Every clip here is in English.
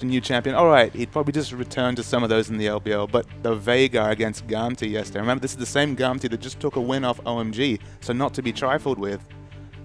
a new champion. All right, he'd probably just return to some of those in the LPL, but the Veigar against Gamti yesterday. Remember, this is the same Gamti that just took a win off OMG, so not to be trifled with.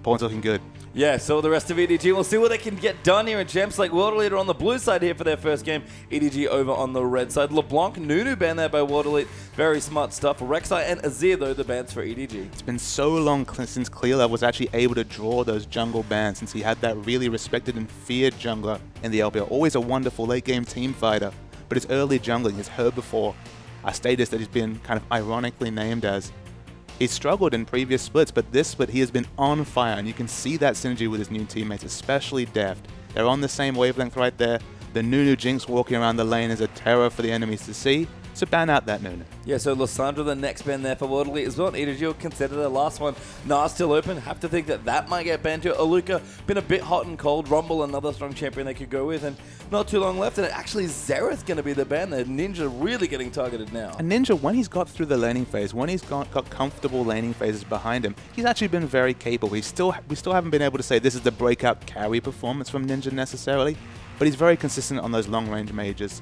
Pawn's looking good. Yeah, so the rest of EDG, we'll see what they can get done here in Champs like World Elite on the blue side here for their first game. EDG over on the red side. LeBlanc, Nunu banned there by World Elite. Very smart stuff. Rek'Sai and Azir, though, the bans for EDG. It's been so long since Clearlove was actually able to draw those jungle bans, since he had that really respected and feared jungler in the LPL. Always a wonderful late-game team fighter, but his early jungling, his heard before, a status that he's been kind of ironically named as. He's struggled in previous splits, but this split he has been on fire, and you can see that synergy with his new teammates, especially Deft. They're on the same wavelength right there. The Nunu Jinx walking around the lane is a terror for the enemies to see, so ban out that Nunu. Yeah, so Lissandra, the next ban there for World Elite as well. EDG will consider the last one. Nah, still open. Have to think that that might get banned too. Aluka, been a bit hot and cold. Rumble, another strong champion they could go with, and not too long left. And actually, Xerath going to be the ban there. Ninja really getting targeted now. And Ninja, when he's got through the laning phase, when he's got comfortable laning phases behind him, he's actually been very capable. We still haven't been able to say this is the breakout carry performance from Ninja necessarily, but he's very consistent on those long-range mages.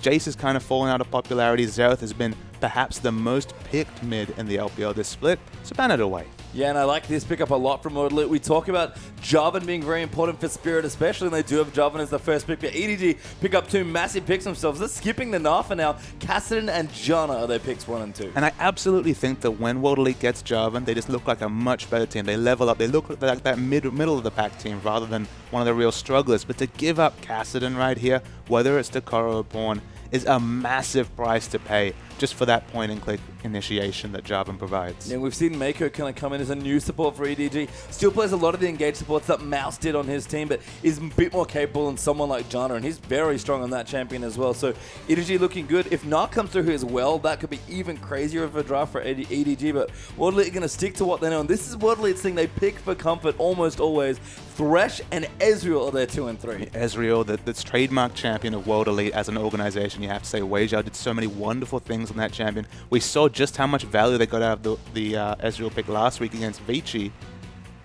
Jace has kind of fallen out of popularity. Xerath has been perhaps the most picked mid in the LPL this split, so ban it away. Yeah, and I like this pickup a lot from World Elite. We talk about Jarvan being very important for Spirit especially, and they do have Jarvan as the first pick. But EDG pick up two massive picks themselves. They're skipping the Nafa now. Kassadin and Janna are their picks 1 and 2. And I absolutely think that when World Elite gets Jarvan, they just look like a much better team. They level up. They look like that middle of the pack team rather than one of the real strugglers. But to give up Kassadin right here, whether it's to Koro or Pawn, is a massive price to pay just for that point-and-click initiation that Jarvan provides. Yeah, we've seen Mako kind of come in as a new support for EDG. Still plays a lot of the engaged supports that Mouse did on his team, but is a bit more capable than someone like Janna, and he's very strong on that champion as well. So EDG looking good. If Narc comes through here as well, that could be even crazier of a draft for EDG, but World Elite are going to stick to what they know, and this is World Elite's thing. They pick for comfort almost always. Thresh and Ezreal are their 2 and 3. Ezreal, that's trademark champion of World Elite as an organization, you have to say. Weijia did so many wonderful things on that champion. We saw just how much value they got out of the Ezreal pick last week against Vici.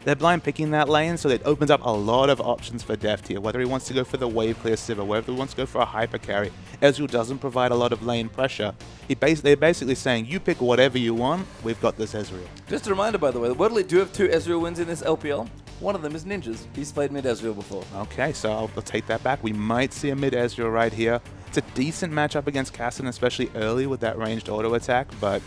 They're blind picking that lane, so it opens up a lot of options for Deft here. Whether he wants to go for the wave clear Sivir, whether he wants to go for a hyper carry, Ezreal doesn't provide a lot of lane pressure. They're basically saying, you pick whatever you want, we've got this Ezreal. Just a reminder, by the way, the World Elite do have 2 Ezreal wins in this LPL. One of them is Ninja's. He's played mid Ezreal before. Okay, so I'll take that back. We might see a mid Ezreal right here. It's a decent matchup against Kassadin, especially early with that ranged auto attack, but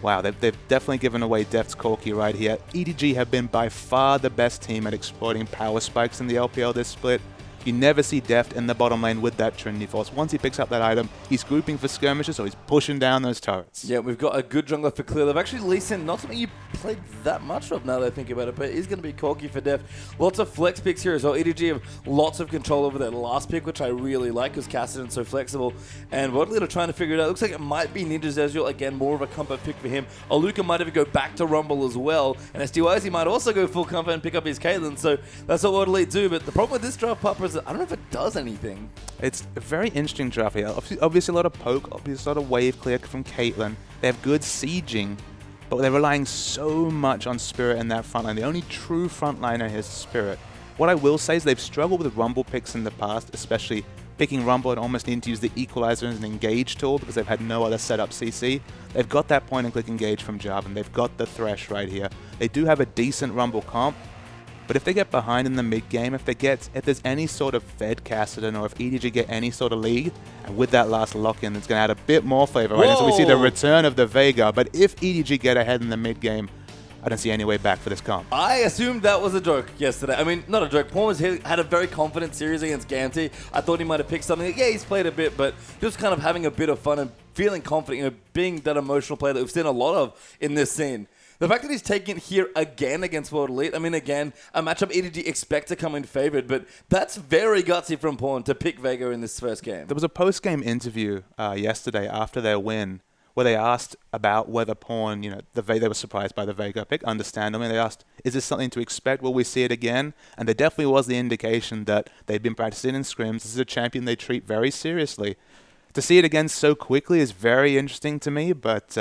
wow, they've definitely given away Deft's Corki right here. EDG have been by far the best team at exploiting power spikes in the LPL this split. You never see Deft in the bottom lane with that Trinity Force. Once he picks up that item, he's grouping for skirmishes, so he's pushing down those turrets. Yeah, we've got a good jungler for clear. They've actually Lee Sin, not something you played that much of now that I think about it, but it is going to be Corki for Deft. Lots of flex picks here as well. EDG have lots of control over their last pick, which I really like because Kassadin's so flexible. And World Elite are trying to figure it out. Looks like it might be Ninja's Ezreal. Again, more of a comfort pick for him. Aluka might even go back to Rumble as well. And SDYZ might also go full comfort and pick up his Caitlyn. So that's what World Elite do. But the problem with this draft, Papa, is that I don't know if it does anything. It's a very interesting draft here. Obviously a lot of poke, obviously a lot of wave clear from Caitlyn. They have good sieging, but they're relying so much on Spirit in that front line. The only true frontliner is Spirit. What I will say is they've struggled with Rumble picks in the past, especially picking Rumble and almost needing to use the Equalizer as an engage tool because they've had no other setup CC. They've got that point-and-click engage from Jarvan. They've got the Thresh right here. They do have a decent Rumble comp, but if they get behind in the mid-game, if there's any sort of Fed Kassadin or if EDG get any sort of lead, and with that last lock-in, it's going to add a bit more flavor, right? And so we see the return of the Veigar, but if EDG get ahead in the mid-game, I don't see any way back for this comp. I assumed that was a joke yesterday. I mean, not a joke. Paul had a very confident series against Gamti. I thought he might have picked something. Yeah, he's played a bit, but just kind of having a bit of fun and feeling confident, being that emotional player that we've seen a lot of in this scene. The fact that he's taking it here again against World Elite, I mean, again, a matchup EDG expect to come in favored, but that's very gutsy from Pawn to pick Veigar in this first game. There was a post-game interview yesterday after their win where they asked about whether Pawn, they were surprised by the Veigar pick, understandably. They asked, is this something to expect? Will we see it again? And there definitely was the indication that they'd been practicing in scrims. This is a champion they treat very seriously. To see it again so quickly is very interesting to me, but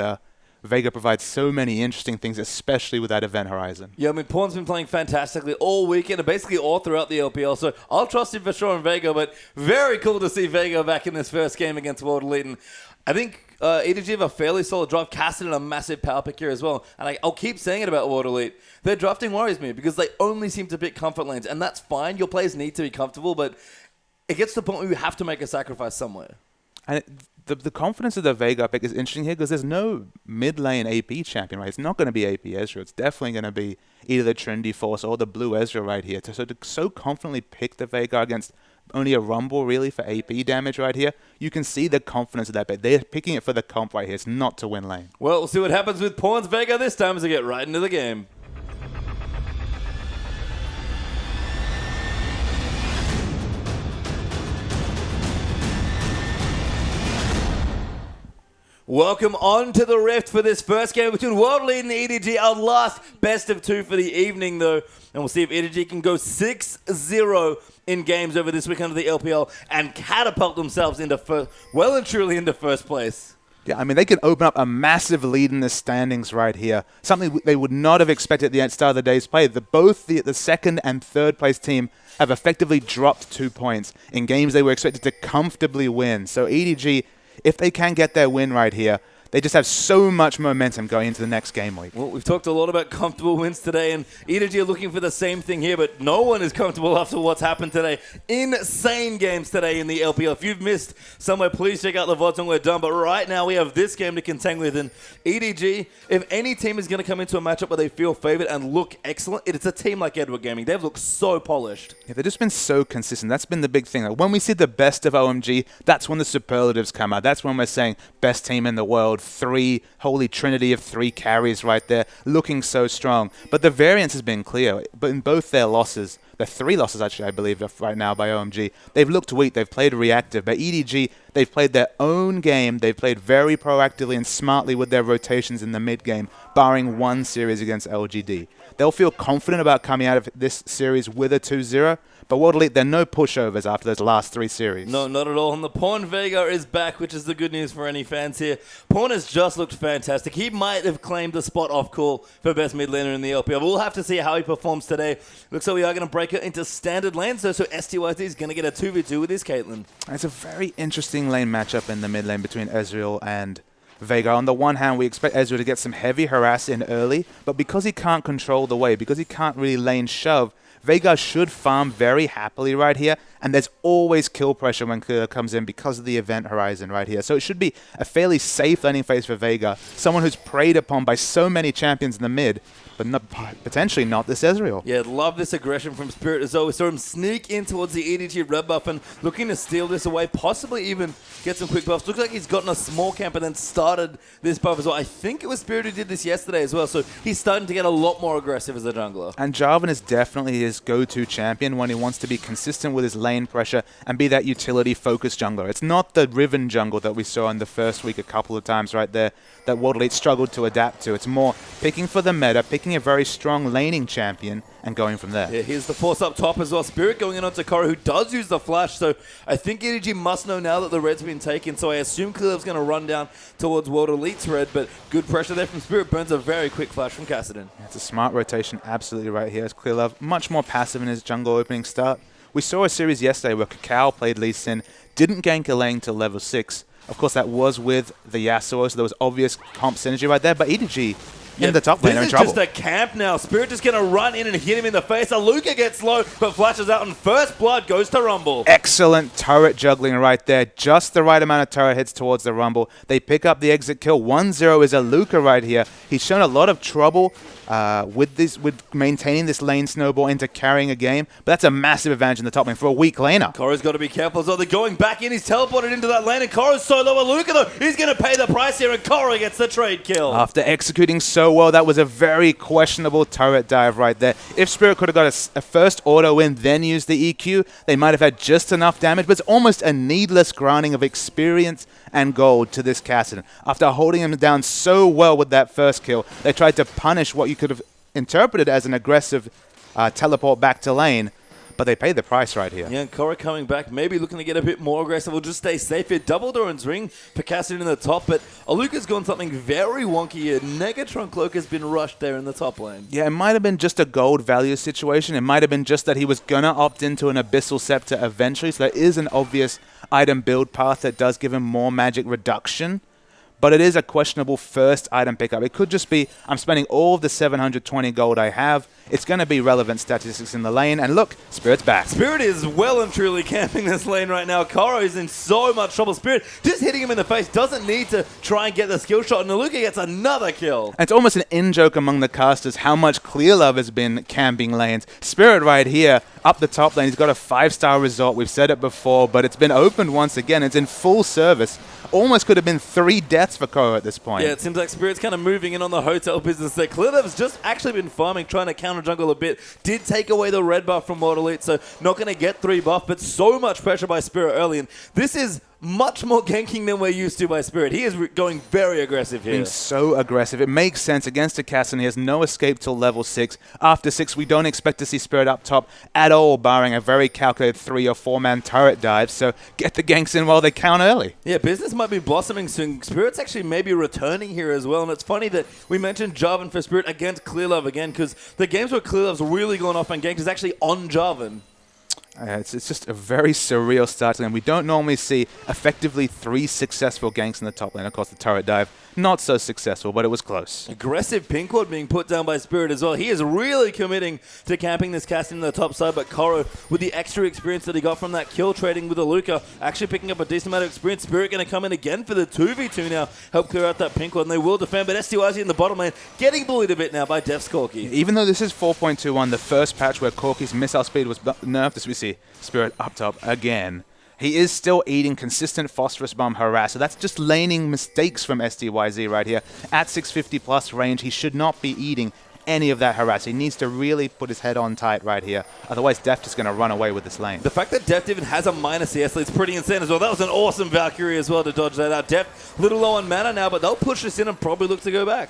Vega provides so many interesting things, especially with that event horizon. Yeah, I mean, Pawn's been playing fantastically all weekend and basically all throughout the LPL, so I'll trust him for sure in Vega, but very cool to see Vega back in this first game against World Elite. And I think EDG have a fairly solid draft, casted in a massive power pick here as well. And I'll keep saying it about World Elite. Their drafting worries me because they only seem to pick comfort lanes, and that's fine. Your players need to be comfortable, but it gets to the point where you have to make a sacrifice somewhere. And the confidence of the Vega pick is interesting here because there's no mid-lane AP champion, right? It's not going to be AP Ezreal. It's definitely going to be either the Trinity Force or the Blue Ezreal right here. So to so confidently pick the Vega against only a Rumble, really, for AP damage right here, you can see the confidence of that pick. They're picking it for the comp right here. It's not to win lane. Well, we'll see what happens with Pawn's Vega this time as we get right into the game. Welcome on to the Rift for this first game between World Elite and EDG. Our last best of two for the evening, though. And we'll see if EDG can go 6-0 in games over this weekend of the LPL and catapult themselves into well and truly into first place. Yeah, I mean, they can open up a massive lead in the standings right here. Something they would not have expected at the start of the day's play. Both the second and third place team have effectively dropped 2 points in games they were expected to comfortably win. So EDG, if they can get their win right here, they just have so much momentum going into the next game week. Well, we've talked a lot about comfortable wins today, and EDG are looking for the same thing here, but no one is comfortable after what's happened today. Insane games today in the LPL. If you've missed somewhere, please check out the VODs when we're done. But right now, we have this game to contend with. And EDG, if any team is going to come into a matchup where they feel favored and look excellent, it's a team like Edward Gaming. They've looked so polished. Yeah, they've just been so consistent. That's been the big thing. Like when we see the best of OMG, that's when the superlatives come out. That's when we're saying best team in the world. Holy trinity of 3 carries right there, looking so strong. But the variance has been clear. But in both their losses, the 3 losses actually, I believe, right now by OMG, they've looked weak. They've played reactive. But EDG, they've played their own game. They've played very proactively and smartly with their rotations in the mid game, barring one series against LGD. They'll feel confident about coming out of this series with a 2-0. But World Elite, they're no pushovers after those last 3 series. No, not at all. And the Pawn Vega is back, which is the good news for any fans here. Pawn has just looked fantastic. He might have claimed the spot off call for best mid laner in the LPL. We'll have to see how he performs today. Looks like we are going to break it into standard lanes, so STYT is going to get a 2v2 with his Caitlyn. It's a very interesting lane matchup in the mid lane between Ezreal and Vega. On the one hand, we expect Ezreal to get some heavy harass in early, but because he can't control the wave, because he can't really lane shove, Vega should farm very happily right here, and there's always kill pressure when Clear comes in because of the event horizon right here. So it should be a fairly safe laning phase for Vega, someone who's preyed upon by so many champions in the mid, but not, potentially not this Ezreal. Yeah, love this aggression from Spirit as well. We saw him sneak in towards the EDG red buff and looking to steal this away, possibly even get some quick buffs. Looks like he's gotten a small camp and then started this buff as well. I think it was Spirit who did this yesterday as well, so he's starting to get a lot more aggressive as a jungler. And Jarvan is definitely his go-to champion when he wants to be consistent with his lane pressure and be that utility-focused jungler. It's not the Riven jungle that we saw in the first week a couple of times right there that World Elite struggled to adapt to. It's more picking for the meta, picking a very strong laning champion, and going from there. Yeah, here's the force up top as well. Spirit going in onto Koro, who does use the flash, so I think EDG must know now that the red's been taken, so I assume Clear's going to run down towards World Elite's red, but good pressure there from Spirit. Burns a very quick flash from Kassadin. Yeah, it's a smart rotation absolutely right here. As Clearlove, much more passive in his jungle opening start. We saw a series yesterday where Cacao played Lee Sin, didn't gank a lane till level 6. Of course, that was with the Yasuo, so there was obvious comp synergy right there, but EDG in the top lane are in trouble. This is just a camp now. Spirit just going to run in and hit him in the face. Aluka gets low, but flashes out, and first blood goes to Rumble. Excellent turret juggling right there. Just the right amount of turret hits towards the Rumble. They pick up the exit kill. 1-0 is Aluka right here. He's shown a lot of trouble with maintaining this lane snowball into carrying a game, but that's a massive advantage in the top lane for a weak laner. Koro's got to be careful as well. They're going back in. He's teleported into that lane, and Koro's so low. Aluka, though, he's going to pay the price here, and Koro gets the trade kill. After executing so well, that was a very questionable turret dive right there. If Spirit could have got a first auto in, then used the EQ, they might have had just enough damage, but it's almost a needless granting of experience and gold to this Kassadin. After holding him down so well with that first kill, they tried to punish what you could have interpreted as an aggressive teleport back to lane. but they paid the price right here. Yeah, and Korra coming back, maybe looking to get a bit more aggressive. We'll just stay safe here. Double Doran's ring for Cassidy in the top, but Aluka's gone something very wonky here. Negatron Cloak has been rushed there in the top lane. Yeah, it might have been just a gold value situation. It might have been just that he was going to opt into an Abyssal Scepter eventually, so there is an obvious item build path that does give him more magic reduction. But it is a questionable first item pickup. It could just be, I'm spending all of the 720 gold I have. It's going to be relevant statistics in the lane. And look, Spirit's back. Spirit is well and truly camping this lane right now. Koro is in so much trouble. Spirit just hitting him in the face. Doesn't need to try and get the skill shot. And Aluka gets another kill. And it's almost an in-joke among the casters how much Clear Love has been camping lanes. Spirit right here, up the top lane. He's got a 5-star resort. We've said it before, but it's been opened once again. It's in full service. Almost could have been 3 deaths for Koro at this point. Yeah, it seems like Spirit's kind of moving in on the hotel business there. Clearlove's just actually been farming, trying to counter jungle a bit. Did take away the red buff from World Elite, so not going to get 3 buff, but so much pressure by Spirit early. And this is much more ganking than we're used to by Spirit. He is going very aggressive here. Being so aggressive. It makes sense against a cast, and he has no escape till level 6. After 6, we don't expect to see Spirit up top at all, barring a very calculated 3 or 4-man turret dive. So get the ganks in while they count early. Yeah, business might be blossoming soon. Spirit's actually maybe returning here as well. And it's funny that we mentioned Jarvan for Spirit against Clearlove again, because the games where Clearlove's really gone off on ganks is actually on Jarvan. It's just a very surreal start to the game. We don't normally see effectively 3 successful ganks in the top lane. Of course, the turret dive, not so successful, but it was close. Aggressive pink ward being put down by Spirit as well. He is really committing to camping this casting in the top side, but Koro, with the extra experience that he got from that kill trading with Aluka, actually picking up a decent amount of experience. Spirit going to come in again for the 2v2 now, help clear out that pink ward, and they will defend, but STYZ in the bottom lane getting bullied a bit now by Def's Corki. Even though this is 4.21, the first patch where Corki's missile speed was nerfed, as we see Spirit up top again. He is still eating consistent Phosphorus Bomb harass, so that's just laning mistakes from STYZ right here. At 650 plus range, he should not be eating any of that harass. He needs to really put his head on tight right here. Otherwise, Deft is going to run away with this lane. The fact that Deft even has a minor CS lead is pretty insane as well. That was an awesome Valkyrie as well to dodge that out. Deft, a little low on mana now, but they'll push this in and probably look to go back.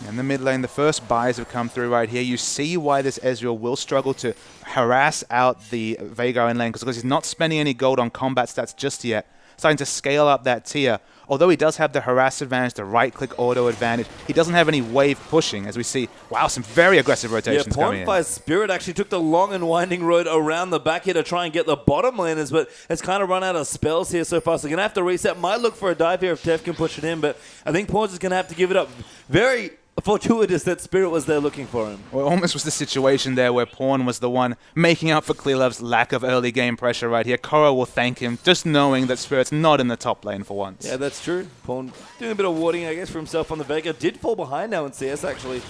In the mid lane, the first buys have come through right here. You see why this Ezreal will struggle to harass out the Veigar in lane, because he's not spending any gold on combat stats just yet. Starting to scale up that tier. Although he does have the harass advantage, the right-click auto advantage, he doesn't have any wave pushing, as we see, wow, some very aggressive rotations coming in. Pornfire's Spirit actually took the long and winding road around the back here to try and get the bottom laners, but has kind of run out of spells here so far, so they're going to have to reset. Might look for a dive here if Def can push it in, but I think Porn's is going to have to give it up. Very fortuitous that Spirit was there looking for him. Well, it almost was the situation there where Porn was the one making up for Clearlove's lack of early game pressure right here. Koro will thank him, just knowing that Spirit's not in the top lane for once. Yeah, that's true. Porn doing a bit of warding, I guess, for himself on the Vega. Did fall behind now in CS, actually,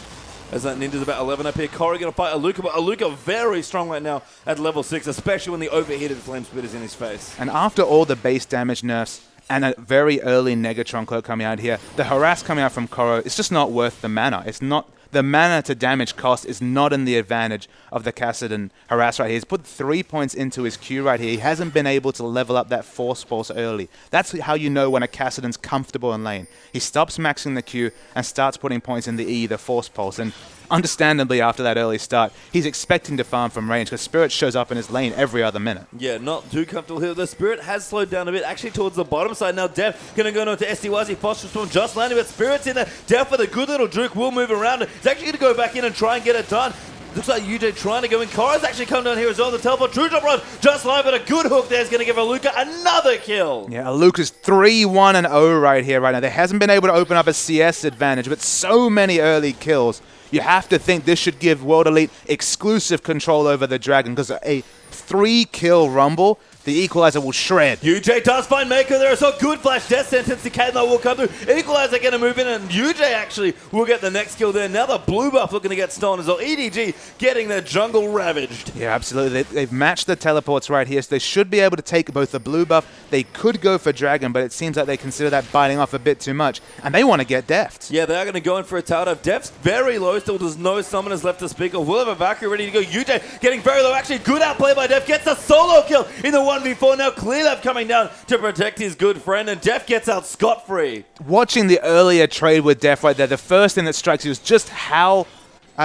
as that Ninja's about 11 up here. Koro going to fight Aluka, but Aluka very strong right now at level 6, especially when the overheated Flame Spit is in his face. And after all the base damage nerfs, and a very early Negatron Cloak coming out here, the harass coming out from Koro, it's just not worth the mana. It's not, the mana to damage cost is not in the advantage of the Kassadin harass right here. He's put 3 points into his Q right here. He hasn't been able to level up that Force Pulse early. That's how you know when a Kassadin's comfortable in lane. He stops maxing the Q and starts putting points in the E, the Force Pulse. And understandably, after that early start, he's expecting to farm from range because Spirit shows up in his lane every other minute. Yeah, not too comfortable here. The Spirit has slowed down a bit, actually towards the bottom side. Now Def going to go into STYZ. Phosphorus Storm just landed, but Spirit's in there. Def with a good little juke will move around. He's actually going to go back in and try and get it done. Looks like UJ trying to go in. Koro's actually come down here as well. The teleport, True Drop Rod just live, but a good hook there is going to give Aluka another kill. Yeah, Aluka's 3-1-0 right here, right now. They hasn't been able to open up a CS advantage, but so many early kills. You have to think this should give World Elite exclusive control over the Dragon, because a 3-kill Rumble, the Equalizer will shred. UJ does find Mako there as well. Good flash death sentence to Caitlyn will come through. Equalizer going to move in, and UJ actually will get the next kill there. Now the blue buff looking to get stolen as well. EDG getting their jungle ravaged. Yeah, absolutely. They've matched the teleports right here, so they should be able to take both the blue buff. They could go for Dragon, but it seems like they consider that biting off a bit too much, and they want to get Deft. Yeah, they are going to go in for a tower dive. Deft's very low, still there's no summoners left to speak of. We'll have a Valkyrie ready to go. UJ getting very low. Actually, good outplay by Deft. Gets a solo kill in the 1v4. Now Clearlove coming down to protect his good friend, and Def gets out scot-free. Watching the earlier trade with Def right there, the first thing that strikes you is just how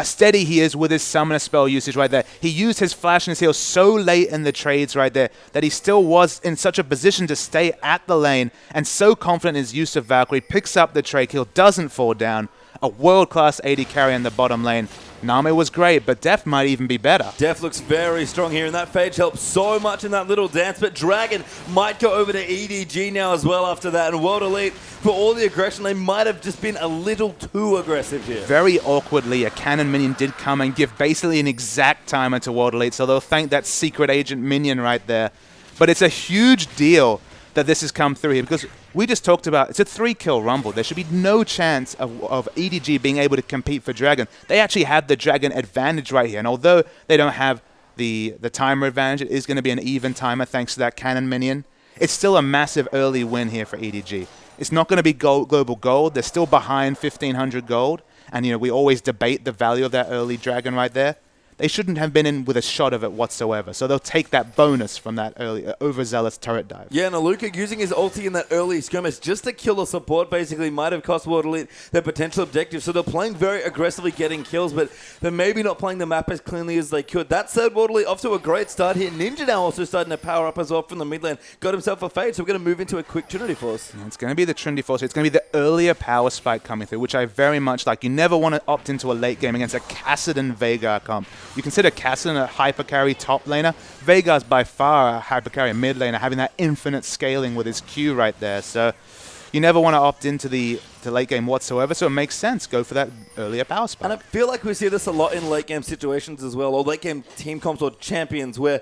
steady he is with his summoner spell usage right there. He used his flash and his heal so late in the trades right there that he still was in such a position to stay at the lane, and so confident in his use of Valkyrie, picks up the trade kill, doesn't fall down. A world-class AD carry in the bottom lane. Name was great, but Def might even be better. Def looks very strong here, and that Phage helps so much in that little dance, but Dragon might go over to EDG now as well after that, and World Elite, for all the aggression, they might have just been a little too aggressive here. Very awkwardly, a cannon minion did come and give basically an exact timer to World Elite, so they'll thank that secret agent minion right there. But it's a huge deal that this has come through here, because we just talked about it's a 3-kill rumble. There should be no chance of EDG being able to compete for Dragon. They actually have the Dragon advantage right here, and although they don't have the timer advantage, it is going to be an even timer thanks to that cannon minion. It's still a massive early win here for EDG. It's not going to be global gold. They're still behind 1,500 gold, and we always debate the value of that early Dragon right there. They shouldn't have been in with a shot of it whatsoever. So they'll take that bonus from that early overzealous turret dive. Yeah, and Aluka using his ulti in that early skirmish just to kill a support basically might have cost World Elite their potential objective. So they're playing very aggressively, getting kills, but they're maybe not playing the map as cleanly as they could. That said, World Elite off to a great start here. Ninja now also starting to power up as well from the mid lane. Got himself a fade, so we're going to move into a quick Trinity Force. Yeah, it's going to be the Trinity Force. It's going to be the earlier power spike coming through, which I very much like. You never want to opt into a late game against a Kassadin Veigar comp. You consider Kassadin a hyper carry top laner. Veigar's by far a hyper carry mid laner, having that infinite scaling with his Q right there. So you never want to opt into the late game whatsoever, so it makes sense. Go for that earlier power spike. And I feel like we see this a lot in late game situations as well, or late game team comps or champions, where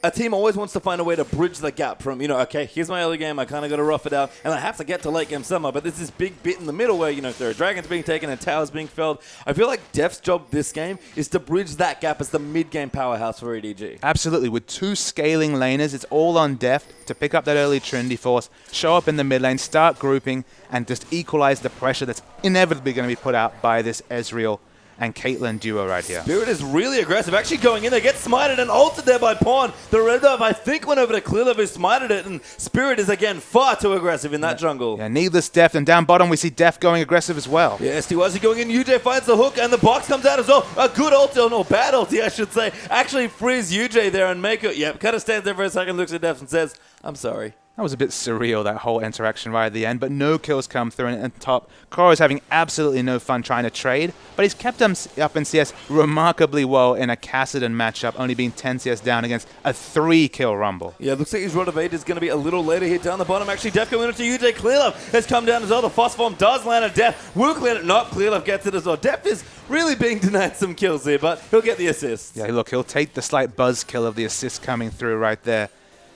a team always wants to find a way to bridge the gap from, okay, here's my early game, I kind of got to rough it out, and I have to get to late game somehow, but there's this big bit in the middle where, there are dragons being taken and towers being felled. I feel like Def's job this game is to bridge that gap as the mid-game powerhouse for EDG. Absolutely. With 2 scaling laners, it's all on Def to pick up that early Trinity Force, show up in the mid lane, start grouping, and just equalize the pressure that's inevitably going to be put out by this Ezreal and Caitlyn duo right here. Spirit is really aggressive, actually going in there, gets smited and ulted there by Pawn. The red buff, I think, went over to Clearlove, who smited it, and Spirit is, again, far too aggressive in that jungle. Yeah, needless Def, and down bottom we see Def going aggressive as well. Yeah, STYZ going in, UJ finds the hook, and the box comes out as well. A good ulti, or bad ulti, I should say. Actually frees UJ there, and Mako, kind of stands there for a second, looks at Def and says, I'm sorry. That was a bit surreal, that whole interaction right at the end, but no kills come through, and at top, Koro's having absolutely no fun trying to trade, but he's kept him up in CS remarkably well in a Kassadin matchup, only being 10 CS down against a 3-kill rumble. Yeah, looks like his Rod of 8 is going to be a little later here down the bottom. Actually, Def going into UJ. Clearlove has come down as well. The Phosphorm does land a Def. Will clear it. Not Clearlove gets it as well. Def is really being denied some kills here, but he'll get the assist. Yeah, look, he'll take the slight buzz kill of the assist coming through right there.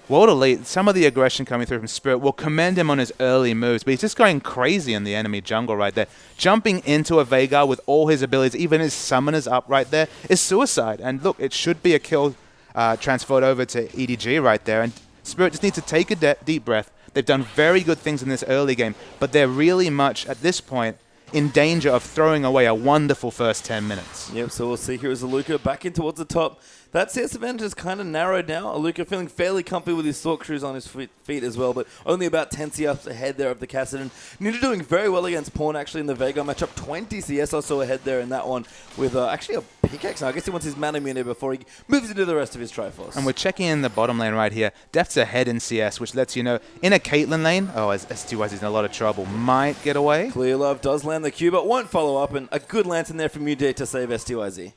World Elite, some of the aggression coming through from Spirit, will commend him on his early moves, but he's just going crazy in the enemy jungle right there. Jumping into a Veigar with all his abilities, even his summoners up right there, is suicide. And look, it should be a kill transferred over to EDG right there. And Spirit just needs to take a deep breath. They've done very good things in this early game, but they're really much, at this point, in danger of throwing away a wonderful first 10 minutes. Yep, so we'll see here as Aluka back in towards the top. That CS advantage is kind of narrowed now. Aluka feeling fairly comfy with his Sork shoes on his feet as well, but only about 10 CS ahead there of the Kassadin. Ninja doing very well against Pawn actually in the Veigar matchup. 20 CS also ahead there in that one with actually a pickaxe now. I guess he wants his mana immunity before he moves into the rest of his Triforce. And we're checking in the bottom lane right here. Def's ahead in CS, which lets you know in a Caitlyn lane, as STYZ is in a lot of trouble, might get away. Clearlove does land the Q, but won't follow up, and a good lantern there from UJ to save STYZ.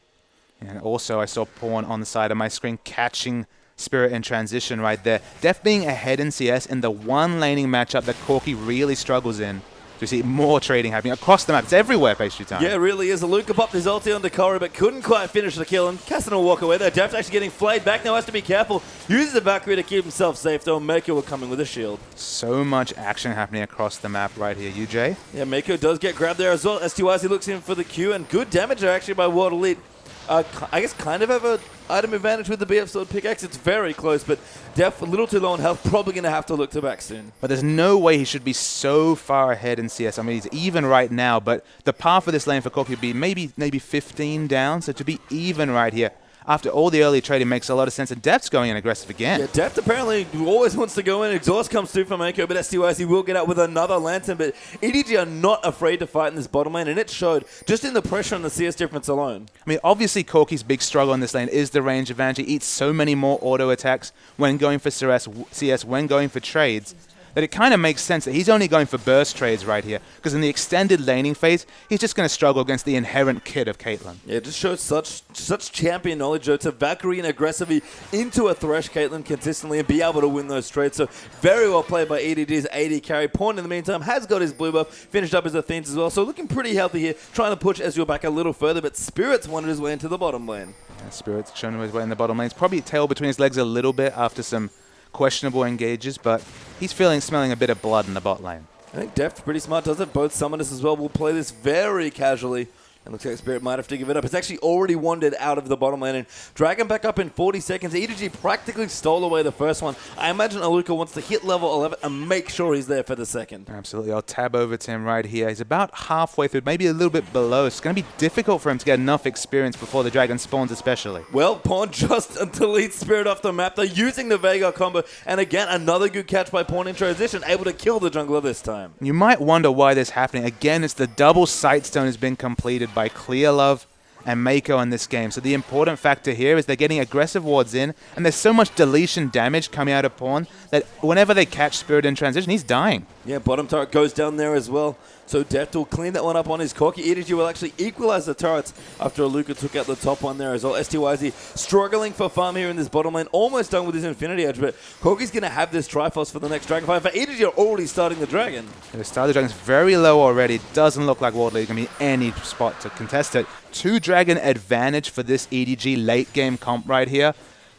And also, I saw Pawn on the side of my screen catching Spirit in transition right there. Def being ahead in CS in the one laning matchup that Corki really struggles in. We see more trading happening across the map. It's everywhere, Pastry Time. Yeah, it really is. Aluka popped his ulti onto Koro, but couldn't quite finish the kill, and Kassadin will walk away there. Def's actually getting flayed back now, has to be careful. Uses the Valkyrie to keep himself safe, though. Mako will come in with a shield. So much action happening across the map right here. UJ? Yeah, Mako does get grabbed there as well. STYZ looks in for the Q, and good damage there actually by World Elite. I guess kind of have an item advantage with the BF Sword pickaxe. It's very close, but Def a little too low on health. Probably going to have to look to back soon. But there's no way he should be so far ahead in CS. I mean, he's even right now, but the path for this lane for Corki would be maybe 15 down. So to be even right here, after all the early trading makes a lot of sense, and Deft's going in aggressive again. Yeah, Deft apparently always wants to go in. Exhaust comes through for Mako, but STYC will get out with another Lantern. But EDG are not afraid to fight in this bottom lane, and it showed just in the pressure and the CS difference alone. I mean, obviously, Corki's big struggle in this lane is the range advantage. He eats so many more auto attacks when going for CS, when going for trades, that it kind of makes sense that he's only going for burst trades right here. Because in the extended laning phase, he's just going to struggle against the inherent kit of Caitlyn. Yeah, it just shows such champion knowledge, though, to Valkyrie and aggressively into a Thresh Caitlyn consistently and be able to win those trades. So very well played by EDG's AD carry. Pawn, in the meantime, has got his blue buff, finished up his Athenes as well. So looking pretty healthy here, trying to push Ezreal back a little further, but Spirit's wanted his way into the bottom lane. Yeah, Spirit's shown his way in the bottom lane. It's probably tail between his legs a little bit after some questionable engages, but he's smelling a bit of blood in the bot lane. I think Deft pretty smart does it. Both Summoners as well will play this very casually. And looks like Spirit might have to give it up. It's actually already wandered out of the bottom lane. And Dragon back up in 40 seconds. EDG practically stole away the first one. I imagine Aluka wants to hit level 11 and make sure he's there for the second. Absolutely. I'll tab over to him right here. He's about halfway through, maybe a little bit below. It's going to be difficult for him to get enough experience before the Dragon spawns especially. Well, Pawn just deletes Spirit off the map. They're using the Veigar combo. And again, another good catch by Pawn in transition, able to kill the jungler this time. You might wonder why this is happening. Again, it's the double Sightstone has been completed by Clearlove and Mako in this game. So the important factor here is they're getting aggressive wards in, and there's so much deletion damage coming out of Pawn that whenever they catch Spirit in transition, he's dying. Yeah, bottom turret goes down there as well. So Deft will clean that one up on his Corki. EDG will actually equalize the turrets after Aluka took out the top one there as well. STYZ struggling for farm here in this bottom lane. Almost done with his Infinity Edge, but Corki's going to have this Triforce for the next Dragon fight. For EDG are already starting the Dragon. Yeah, the start of the Dragon's very low already. Doesn't look like World League going to be any spot to contest it. 2 Dragon advantage for this EDG late game comp right here.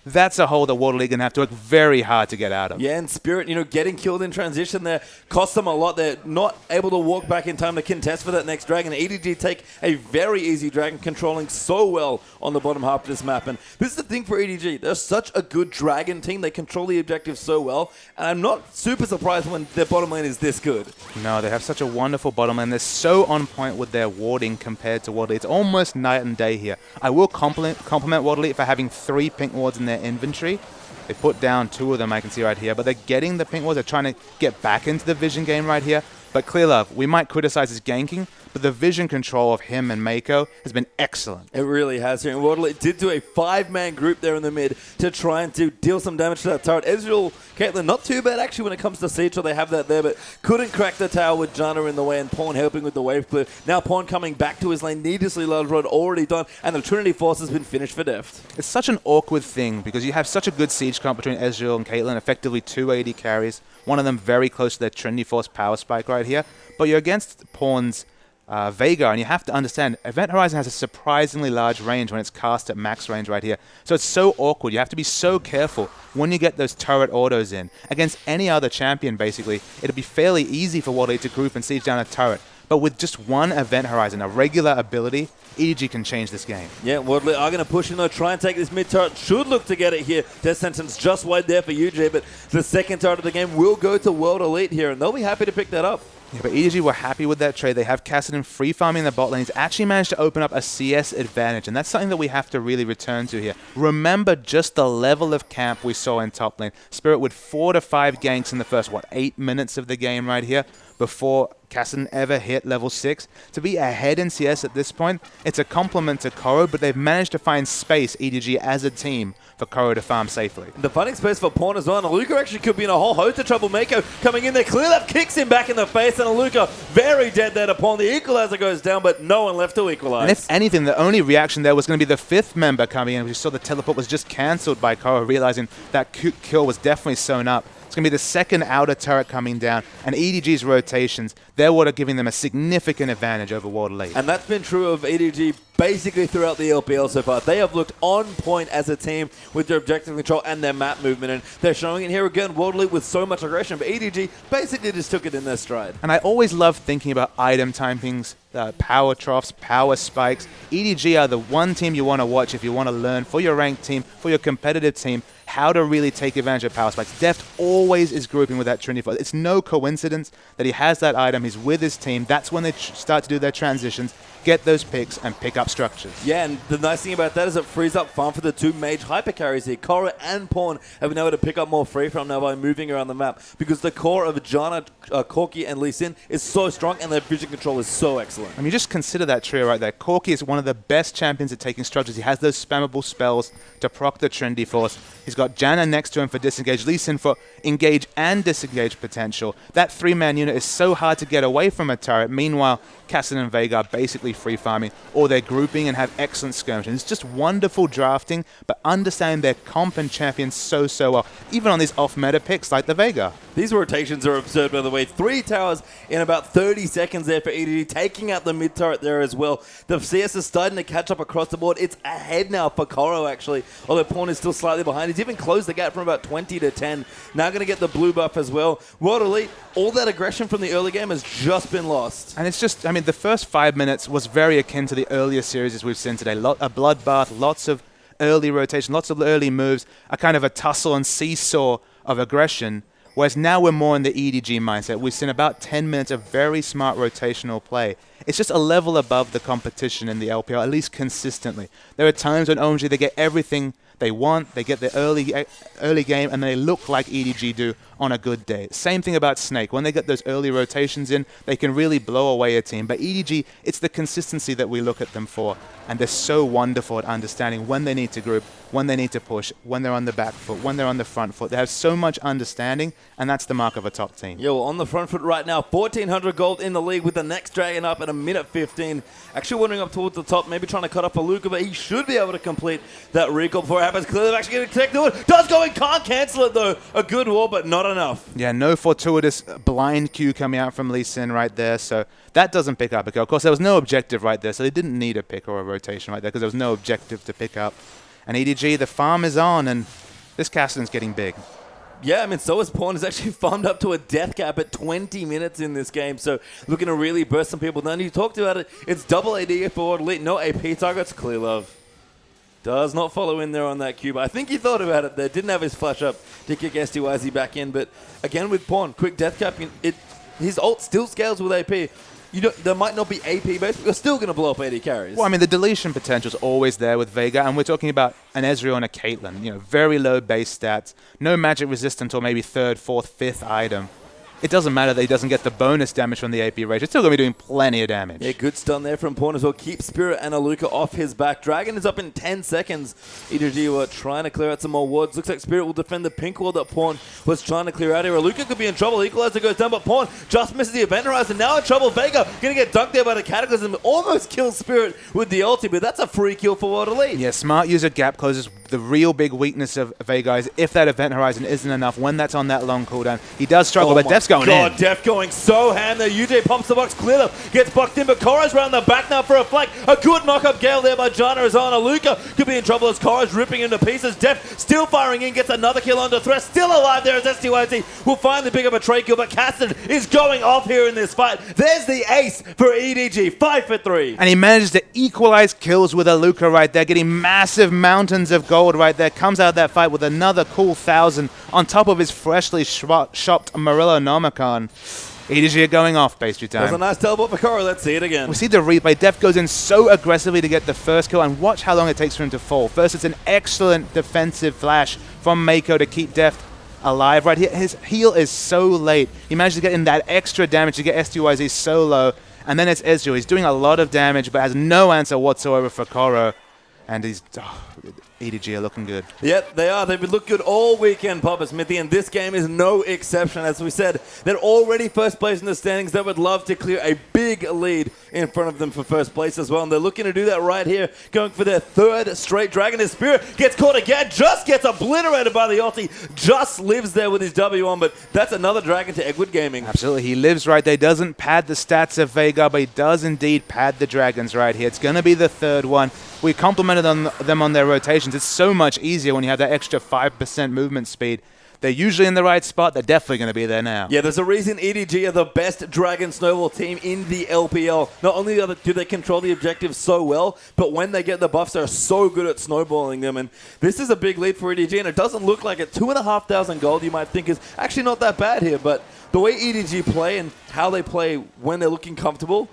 That's a hole that World League going to have to work very hard to get out of. Yeah, and Spirit, getting killed in transition there costs them a lot. They're not able to walk back in time to contest for that next Dragon. EDG take a very easy Dragon, controlling so well on the bottom half of this map. And this is the thing for EDG. They're such a good Dragon team. They control the objective so well. And I'm not super surprised when their bottom lane is this good. No, they have such a wonderful bottom lane. They're so on point with their warding compared to World League. It's almost night and day here. I will compliment World League for having 3 pink wards in their inventory. They put down 2 of them, I can see right here, but they're getting the pink wards. They're trying to get back into the vision game right here. But Clearlove, we might criticize his ganking, but the vision control of him and Mako has been excellent. It really has here. And Waddle did do a 5-man group there in the mid to try and to deal some damage to that turret. Ezreal, Caitlyn, not too bad actually when it comes to Siege, they have that there, but couldn't crack the tower with Janna in the way and Pawn helping with the wave clear. Now Pawn coming back to his lane, needlessly large road already done, and the Trinity Force has been finished for Deft. It's such an awkward thing because you have such a good Siege comp between Ezreal and Caitlyn, effectively 2 AD carries, one of them very close to their Trinity Force power spike right here, but you're against Pawn's Veigar, and you have to understand, Event Horizon has a surprisingly large range when it's cast at max range right here. So it's so awkward. You have to be so careful when you get those turret autos in. Against any other champion, basically, it'll be fairly easy for World League to group and siege down a turret. But with just one Event Horizon, a regular ability, EDG can change this game. Yeah, World League are going to push in though, try and take this mid turret. Should look to get it here. Death Sentence just wide there for UJ, but the second turret of the game will go to World Elite here, and they'll be happy to pick that up. Yeah, but EDG were happy with that trade. They have Kassadin free farming in the bot lane. He's actually managed to open up a CS advantage, and that's something that we have to really return to here. Remember just the level of camp we saw in top lane. Spirit with 4 to 5 ganks in the first, 8 minutes of the game right here before Kassadin ever hit level 6. To be ahead in CS at this point, it's a compliment to Koro, but they've managed to find space, EDG, as a team, for Koro to farm safely. The finding space for Pawn as well. And Aluka actually could be in a whole host of trouble. Mako coming in there. Clearlove kicks him back in the face, and Aluka very dead there to Pawn. The equalizer goes down, but no one left to equalize. And if anything, the only reaction there was going to be the 5th member coming in. We saw the teleport was just cancelled by Koro, realizing that kill was definitely sewn up. It's going to be the second outer turret coming down, and EDG's rotations, they're what are giving them a significant advantage over World Elite. And that's been true of EDG basically throughout the LPL so far. They have looked on point as a team with their objective control and their map movement, and they're showing it here again, World Elite with so much aggression, but EDG basically just took it in their stride. And I always love thinking about item timings, power troughs, power spikes. EDG are the one team you want to watch if you want to learn for your ranked team, for your competitive team, how to really take advantage of power spikes. Deft always is grouping with that Trinity Force. It's no coincidence that he has that item. He's with his team. That's when they start to do their transitions, get those picks, and pick up structures. Yeah, and the nice thing about that is it frees up farm for the two mage hyper carries here. Korra and Pawn have been able to pick up more free from now by moving around the map because the core of Janna, Corki, and Lee Sin is so strong and their vision control is so excellent. I mean, just consider that trio right there. Corki is one of the best champions at taking structures. He has those spammable spells to proc the Trinity Force. He's got Janna next to him for disengage, Lee Sin for engage and disengage potential. That three-man unit is so hard to get away from a turret. Meanwhile, Cassidy and Veigar are basically free farming, or they're grouping and have excellent skirmishing. It's just wonderful drafting, but understanding their comp and champions so well, even on these off-meta picks like the Veigar. These rotations are absurd, by the way. 3 towers in about 30 seconds there for EDG, taking out the mid turret there as well. The CS is starting to catch up across the board. It's ahead now for Koro, actually, although Pawn is still slightly behind. He's even closed the gap from about 20 to 10. Now going to get the blue buff as well. World Elite, all that aggression from the early game has just been lost. And it's just, I mean, the first 5 minutes was very akin to the earlier series we've seen today. A bloodbath, lots of early rotation, lots of early moves, a kind of a tussle and seesaw of aggression. Whereas now we're more in the EDG mindset. We've seen about 10 minutes of very smart rotational play. It's just a level above the competition in the LPL, at least consistently. There are times when OMG, they get everything they want, they get the early game, and they look like EDG do on a good day. Same thing about Snake. When they get those early rotations in, they can really blow away a team. But EDG, it's the consistency that we look at them for. And they're so wonderful at understanding when they need to group, when they need to push, when they're on the back foot, when they're on the front foot. They have so much understanding, and that's the mark of a top team. Yeah, well, on the front foot right now, 1,400 gold in the league with the next Dragon up at 1:15. Actually wandering up towards the top, maybe trying to cut off a Luca, but he should be able to complete that recall before it happens. Clearly, actually getting connected to it. Does go in, can't cancel it though. A good wall, but not enough. Yeah, no fortuitous blind Q coming out from Lee Sin right there, so that doesn't pick up a kill. Of course, there was no objective right there, so they didn't need a pick or a rotation right there because there was no objective to pick up. And EDG, the farm is on, and this Cassidy's getting big. Yeah, I mean, so is Pawn. Is actually farmed up to a death cap at 20 minutes in this game, so looking to really burst some people down. You talked about it. It's double AD for Elite, no AP targets. Clear Love does not follow in there on that cube. I think he thought about it there. Didn't have his flash up to kick STYZ back in, but again with Pawn, quick death cap. His ult still scales with AP. There might not be AP base, but you're still going to blow up AD carries. Well, I mean, the deletion potential is always there with Veigar, and we're talking about an Ezreal and a Caitlyn. You know, very low base stats, no magic resistance or maybe 3rd, 4th, 5th item. It doesn't matter that he doesn't get the bonus damage from the AP rage. It's still going to be doing plenty of damage. Yeah, good stun there from Pawn as well. Keep Spirit and Aluka off his back. Dragon is up in 10 seconds. EDG were trying to clear out some more wards. Looks like Spirit will defend the pink wall that Pawn was trying to clear out here. Aluka could be in trouble. Equalizer goes down, but Pawn just misses the event horizon. Now in trouble. Veigar going to get dunked there by the Cataclysm. Almost kills Spirit with the ulti, but that's a free kill for World Elite. Yeah, smart user gap closes. The real big weakness of Veigar is if that event horizon isn't enough, when that's on that long cooldown, he does struggle, but Def's going in. Def going so ham there. UJ pumps the box. Clear gets bucked in, but Korra's round the back now for a flank. A good knock-up gale there by Janna is on. Aluka could be in trouble as Korra's ripping into pieces. Def still firing in, gets another kill under threat. Still alive there as STYT will finally pick up a trade kill, but Cassidy is going off here in this fight. There's the ace for EDG, 5 for 3. And he manages to equalize kills with Aluka right there, getting massive mountains of gold right there. Comes out of that fight with another cool 1,000 on top of his freshly shopped Murillo Nomicon. EDG are going off, pastry time. That was a nice teleport for Korra. Let's see it again. We see the replay. Def goes in so aggressively to get the first kill, and watch how long it takes for him to fall. First, it's an excellent defensive flash from Mako to keep Def alive right here. His heal is so late. He managed to get in that extra damage to get STYZ so low, and then it's Ezreal. He's doing a lot of damage, but has no answer whatsoever for Korra. And he's... EDG are looking good. Yep, they are. They've been looking good all weekend, Papa Smithy, and this game is no exception. As we said, they're already first place in the standings. They would love to clear a big lead in front of them for first place as well, and they're looking to do that right here, going for their 3rd straight Dragon. His Spirit gets caught again, just gets obliterated by the ulti, just lives there with his W on, but that's another Dragon to Eggwood Gaming. Absolutely, he lives right there. Doesn't pad the stats of Veigar, but he does indeed pad the Dragons right here. It's going to be the 3rd one. We complimented them on their rotations. It's so much easier when you have that extra 5% movement speed. They're usually in the right spot. They're definitely going to be there now. Yeah, there's a reason EDG are the best Dragon Snowball team in the LPL. Not only do they control the objectives so well, but when they get the buffs, they're so good at snowballing them. And this is a big lead for EDG, and it doesn't look like it. 2,500 gold, you might think, is actually not that bad here. But the way EDG play and how they play when they're looking comfortable,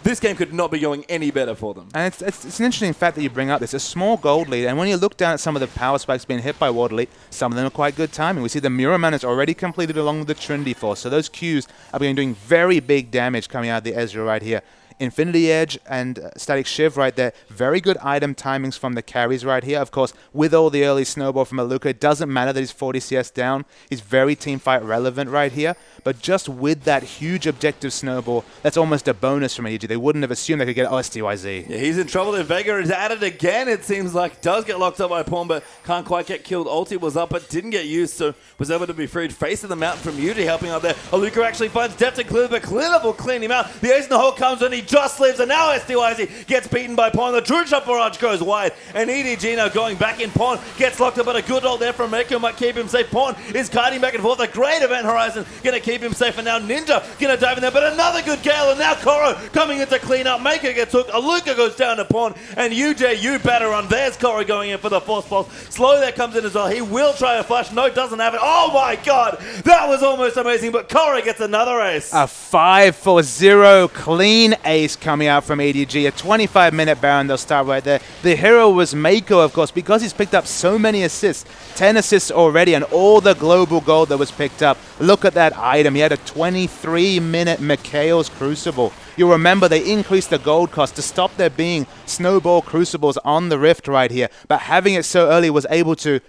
this game could not be going any better for them. And it's an interesting fact that you bring up. It's a small gold lead, and when you look down at some of the power spikes being hit by World Elite, some of them are quite good timing. We see the Mirror Man is already completed along with the Trinity Force, so those Qs are doing very big damage coming out of the Ezreal right here. Infinity Edge and Static Shiv right there. Very good item timings from the carries right here. Of course, with all the early snowball from Aluka, it doesn't matter that he's 40 CS down. He's very teamfight relevant right here. But just with that huge objective snowball, that's almost a bonus from EDG. They wouldn't have assumed they could get STYZ. Yeah, he's in trouble there. Vega is at it again, it seems like. Does get locked up by Pawn, but can't quite get killed. Ulti was up, but didn't get used, so was able to be freed. Face of the mountain from Yuji helping out there. Aluka actually finds depth and clear, but Cleanup will clean him out. The ace in the hole comes and he just lives, and now STYZ gets beaten by Pawn. The Druid Shot Barrage goes wide, and EDG now going back in. Pawn gets locked up, but a good ult there from Mako might keep him safe. Pawn is kiting back and forth. A great Event Horizon gonna keep him safe, and now Ninja gonna dive in there, but another good Gale, and now Koro coming in to clean up. Mako gets hooked. Aluka goes down to Pawn, and UJ, you better run. There's Koro going in for the Force Pulse. Slow there comes in as well. He will try a flash. No, doesn't have it. Oh my god, that was almost amazing, but Koro gets another ace. A 5-4-0 clean ace coming out from EDG. A 25-minute Baron, they'll start right there. The hero was Mako, of course, because he's picked up so many assists. 10 assists already, and all the global gold that was picked up. Look at that item. He had a 23-minute Mikhail's Crucible. You'll remember they increased the gold cost to stop there being snowball crucibles on the Rift right here. But having it so early was able to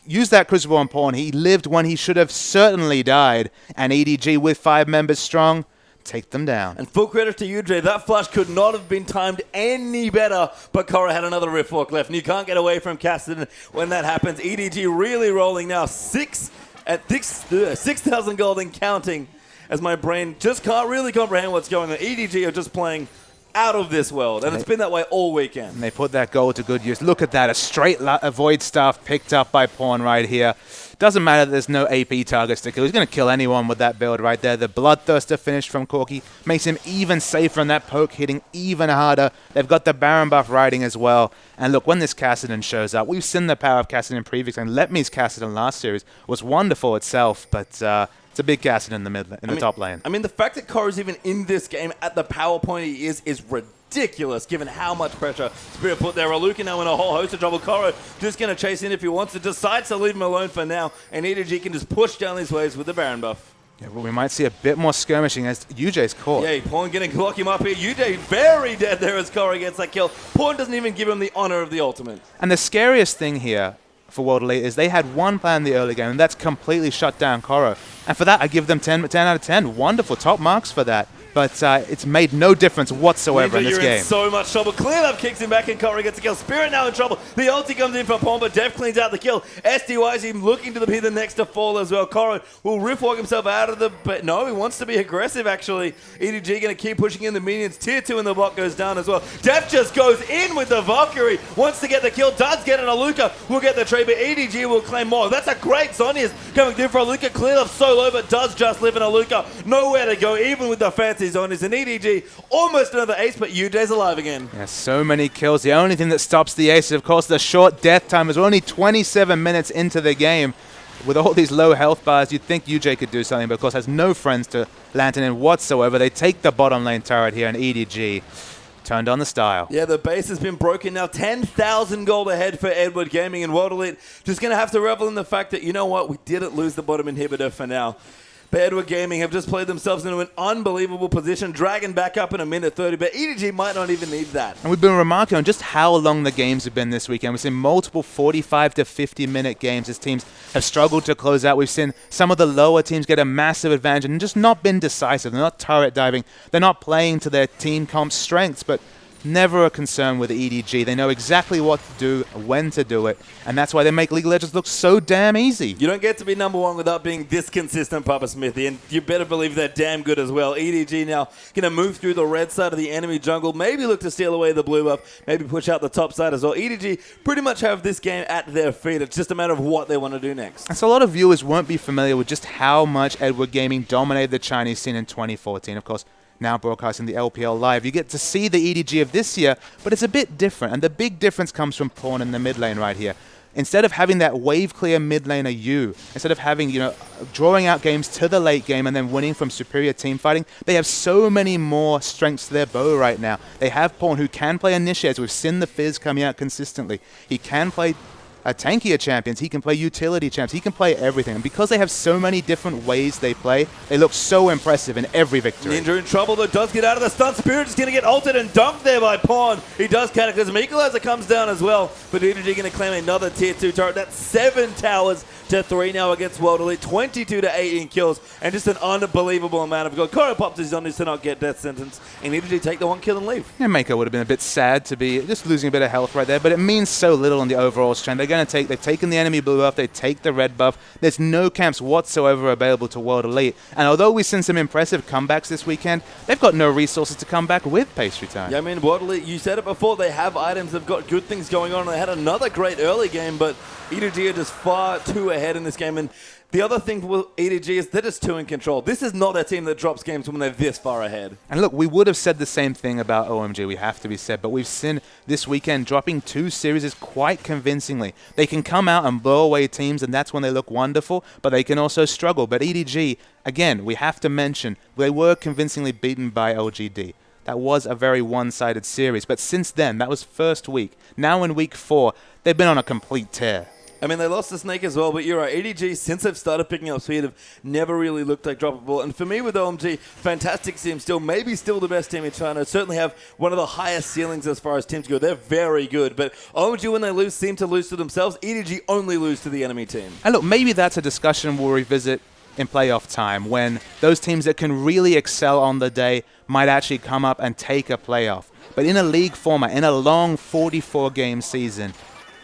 use that Crucible on Pawn. He lived when he should have certainly died. And EDG, with 5 members strong, take them down. And full credit to UJ, that flash could not have been timed any better, but Koro had another Rift Walk left, and you can't get away from Cassidy when that happens. EDG really rolling now, 6,000 gold and counting, as my brain just can't really comprehend what's going on. EDG are just playing out of this world, and it's been that way all weekend. And they put that gold to good use. Look at that, a straight Void Staff picked up by Pawn right here. Doesn't matter that there's no AP targets to kill. He's going to kill anyone with that build right there. The Bloodthirster finish from Corki makes him even safer, and that poke hitting even harder. They've got the Baron buff riding as well. And look, when this Kassadin shows up, we've seen the power of Kassadin previously, and Letme's Kassadin last series was wonderful itself, but it's a big Kassadin in the the top lane. I mean, the fact that Koro's even in this game at the power point he is ridiculous, given how much pressure Spirit put there. Aluka now in a whole host of trouble. Koro just going to chase in if he wants to. Decides to leave him alone for now, and EDG can just push down these waves with the Baron buff. Yeah, well, we might see a bit more skirmishing as UJ's caught. Yeah, Pawn going to lock him up here. UJ very dead there as Koro gets that kill. Pawn doesn't even give him the honor of the ultimate. And the scariest thing here for World Elite is they had one plan in the early game, and that's completely shut down Koro. And for that, I give them 10 out of 10. Wonderful, top marks for that. But it's made no difference whatsoever in this game. In so much trouble. Cleanup kicks him back, and Koro gets a kill. Spirit now in trouble. The ulti comes in from Pawn, but Dev cleans out the kill. SDY's him looking to be the next to fall as well. Koro will rift walk himself out of the... But no, he wants to be aggressive, actually. EDG going to keep pushing in the minions. Tier 2 in the bot goes down as well. Dev just goes in with the Valkyrie. Wants to get the kill. Does get it. Aluka will get the trade, but EDG will claim more. That's a great Sonya's coming through for Aluka. Cleanup so low, but does just live in Aluka. Nowhere to go, even with the fancy Sonya's. And EDG almost another ace, but UJ's alive again. Yeah, so many kills. The only thing that stops the ace is, of course, the short death time. We're only 27 minutes into the game. With all these low health bars, you'd think UJ could do something, but of course has no friends to Lantern in whatsoever. They take the bottom lane turret here, and EDG turned on the style. Yeah, the base has been broken now. 10,000 gold ahead for Edward Gaming, and World Elite just going to have to revel in the fact that, you know what, we didn't lose the bottom inhibitor for now. But Edward Gaming have just played themselves into an unbelievable position. Dragon back up in a minute 30, but EDG might not even need that. And we've been remarking on just how long the games have been this weekend. We've seen multiple 45 to 50-minute games as teams have struggled to close out. We've seen some of the lower teams get a massive advantage and just not been decisive. They're not turret diving. They're not playing to their team comp's strengths, but never a concern with the EDG. They know exactly what to do, when to do it, and that's why they make League of Legends look so damn easy. You don't get to be #1 without being this consistent, Papa Smithy, and you better believe they're damn good as well. EDG now going to move through the red side of the enemy jungle, maybe look to steal away the blue buff, maybe push out the top side as well. EDG pretty much have this game at their feet. It's just a matter of what they want to do next. And so a lot of viewers won't be familiar with just how much Edward Gaming dominated the Chinese scene in 2014. Of course, now broadcasting the LPL live, you get to see the EDG of this year, but it's a bit different. And the big difference comes from Pawn in the mid lane right here. Instead of having that wave clear mid laner you, instead of having, drawing out games to the late game and then winning from superior team fighting, they have so many more strengths to their bow right now. They have Pawn who can play initiates. We've seen the Fizz coming out consistently. He can play tankier champions, he can play utility champs, he can play everything. And because they have so many different ways they play, they look so impressive in every victory. Ninja in trouble though, does get out of the stun. Spirit is going to get ulted and dunked there by Pawn. He does cataclysm. Equalizer comes down as well, but EDG going to claim another tier 2 turret. That's 7 towers to 3 now against World Elite, 22 to 18 kills, and just an unbelievable amount of gold. Koro pops his zombies to not get death sentence, and EDG take the 1 kill and leave. Yeah, Mako would have been a bit sad to be just losing a bit of health right there, but it means so little on the overall strength. They've taken the enemy blue buff, they take the red buff. There's no camps whatsoever available to World Elite, and although we've seen some impressive comebacks this weekend, they've got no resources to come back with pastry time. Yeah, I mean, World Elite, you said it before, they have items, they've got good things going on, and they had another great early game, but EDG are just far too ahead in this game. And the other thing with EDG is they're just too in control. This is not a team that drops games when they're this far ahead. And look, we would have said the same thing about OMG, we have to be said, but we've seen this weekend dropping 2 series quite convincingly. They can come out and blow away teams, and that's when they look wonderful, but they can also struggle. But EDG, again, we have to mention, they were convincingly beaten by LGD. That was a very one-sided series, but since then, that was first week. Now in week 4, they've been on a complete tear. I mean, they lost to Snake as well, but you're right. EDG, since they've started picking up speed, have never really looked like droppable. And for me with OMG, fantastic team still, maybe still the best team in China. Certainly have one of the highest ceilings as far as teams go. They're very good, but OMG, when they lose, seem to lose to themselves. EDG only lose to the enemy team. And look, maybe that's a discussion we'll revisit in playoff time, when those teams that can really excel on the day might actually come up and take a playoff. But in a league format, in a long 44-game season,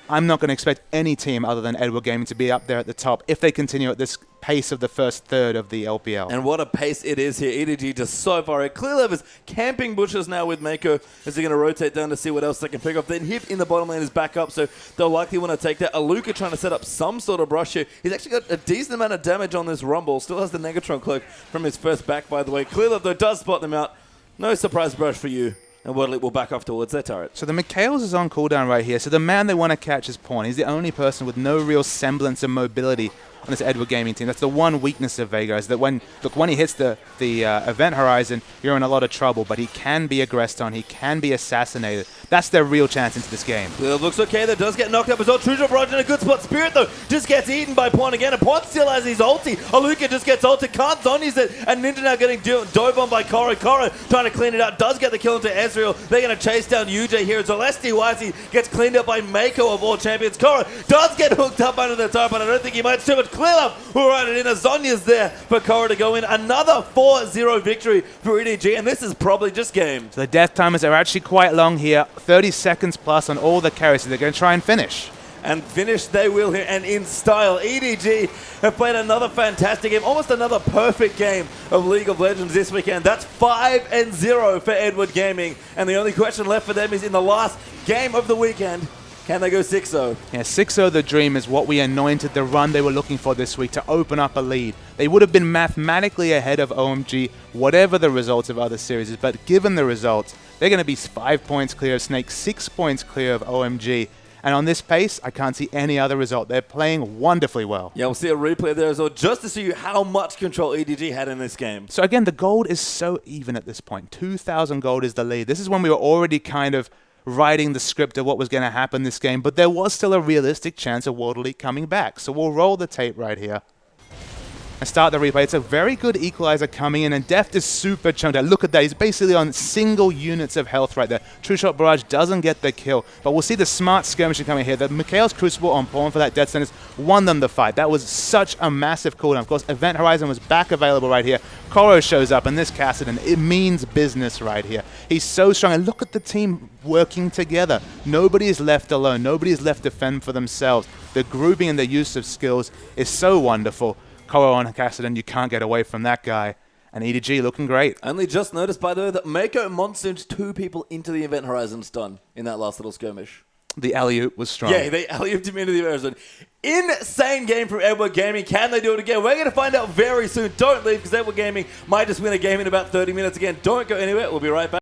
I'm not going to expect any team other than Edward Gaming to be up there at the top if they continue at this pace of the first third of the LPL. And what a pace it is here. EDG just so far ahead. Clearlev is camping bushes now with Mako as they're going to rotate down to see what else they can pick up. Then Hip in the bottom lane is back up, so they'll likely want to take that. Aluka trying to set up some sort of brush here. He's actually got a decent amount of damage on this Rumble. Still has the Negatron cloak from his first back, by the way. Clearlev, though, does spot them out. No surprise brush for you. And World Elite will back off towards their turret. So the Mikhails is on cooldown right here. So the man they want to catch is Pawn. He's the only person with no real semblance of mobility on this Edward Gaming team. That's the one weakness of Vega, is that when he hits the event horizon, you're in a lot of trouble. But he can be aggressed on. He can be assassinated. That's their real chance into this game. It looks okay. That does get knocked up as well. True Drop Roger in a good spot. Spirit, though, just gets eaten by Pawn again. And Pawn still has his ulti. Aluka just gets ulted. Can't Zony's it. And Ninja now getting dove on by Koro. Koro trying to clean it out. Does get the kill into Ezreal. They're going to chase down UJ here. Zolesti Wisey gets cleaned up by Mako of all champions. Koro does get hooked up under the top, but I don't think he might too much. Clear up. All right, and in a Zonya's there for Koro to go in. Another 4-0 victory for EDG, and this is probably just game. So the death timers are actually quite long here. 30 seconds plus on all the carries, so they're going to try and finish. And finish they will here, and in style. EDG have played another fantastic game, almost another perfect game of League of Legends this weekend. That's 5-0 for Edward Gaming, and the only question left for them is in the last game of the weekend, can they go 6-0? Yeah, 6-0 the dream is what we anointed the run they were looking for this week to open up a lead. They would have been mathematically ahead of OMG, whatever the results of other series is, but given the results, they're going to be 5 points clear of Snake, 6 points clear of OMG. And on this pace, I can't see any other result. They're playing wonderfully well. Yeah, we'll see a replay there as well, just to see you how much control EDG had in this game. So again, the gold is so even at this point. 2,000 gold is the lead. This is when we were already kind of writing the script of what was going to happen this game, but there was still a realistic chance of World Elite coming back. So we'll roll the tape right here. and start the replay. It's a very good equalizer coming in, and Deft is super chunked out. Look at that. He's basically on single units of health right there. True Shot Barrage doesn't get the kill, but we'll see the smart skirmishing coming here. The Mikhail's Crucible on pawn for that Death Sentence won them the fight. That was such a massive cooldown. Of course, Event Horizon was back available right here. Koro shows up, and this Kassadin, it means business right here. He's so strong, and look at the team working together. Nobody is left alone. Nobody is left to fend for themselves. The grouping and the use of skills is so wonderful. Koro on Kassadin, you can't get away from that guy. And EDG looking great. Only just noticed, by the way, that Mako monsooned 2 people into the Event Horizon stun in that last little skirmish. The alley-oop was strong. Yeah, they alley-ooped him into the Event Horizon. Insane game from Edward Gaming. Can they do it again? We're going to find out very soon. Don't leave, because Edward Gaming might just win a game in about 30 minutes again. Don't go anywhere. We'll be right back.